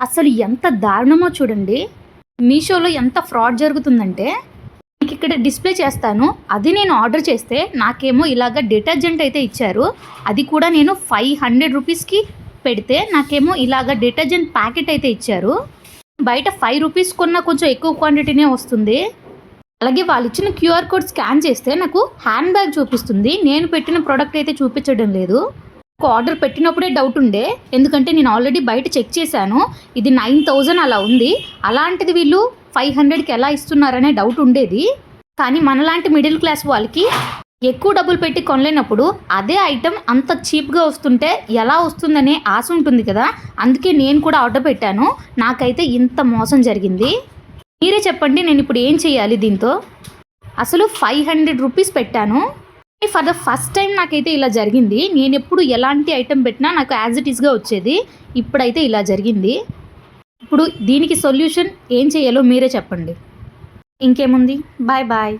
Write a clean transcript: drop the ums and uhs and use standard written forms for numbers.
అసలు ఎంత దారుణమో చూడండి. మీషోలో ఎంత ఫ్రాడ్ జరుగుతుందంటే, మీకు ఇక్కడ డిస్ప్లే చేస్తాను. అది నేను ఆర్డర్ చేస్తే నాకేమో ఇలాగ డిటర్జెంట్ అయితే ఇచ్చారు. అది కూడా నేను 500 రూపీస్కి పెడితే నాకేమో ఇలాగ డిటర్జెంట్ ప్యాకెట్ అయితే ఇచ్చారు. బయట 5 రూపీస్ కొన్నా కొంచెం ఎక్కువ క్వాంటిటీనే వస్తుంది. అలాగే వాళ్ళు ఇచ్చిన క్యూఆర్ కోడ్ స్కాన్ చేస్తే నాకు హ్యాండ్ బ్యాగ్ చూపిస్తుంది. నేను పెట్టిన ప్రోడక్ట్ అయితే చూపించడం లేదు. ఆర్డర్ పెట్టినప్పుడే డౌట్ ఉండే, ఎందుకంటే నేను ఆల్రెడీ బయట చెక్ చేశాను. ఇది 9000 అలా ఉంది. అలాంటిది వీళ్ళు 500కి ఎలా ఇస్తున్నారనే డౌట్ ఉండేది. కానీ మనలాంటి మిడిల్ క్లాస్ వాళ్ళకి ఎక్కువ డబ్బులు పెట్టి కొనలేనప్పుడు అదే ఐటెం అంత చీప్గా వస్తుంటే ఎలా వస్తుందనే ఆశ ఉంటుంది కదా. అందుకే నేను కూడా ఆర్డర్ పెట్టాను. నాకైతే ఇంత మోసం జరిగింది. మీరే చెప్పండి, నేను ఇప్పుడు ఏం చేయాలి దీంతో? అసలు 500 రూపీస్ పెట్టాను. ఫర్ ద ఫస్ట్ టైం నాకైతే ఇలా జరిగింది. నేను ఎప్పుడు ఎలాంటి ఐటెం పెట్టినా నాకు యాజ్ ఇట్ ఈస్గా వచ్చేది. ఇప్పుడైతే ఇలా జరిగింది. ఇప్పుడు దీనికి సొల్యూషన్ ఏం చేయాలో మీరే చెప్పండి. ఇంకేముంది, బాయ్ బాయ్.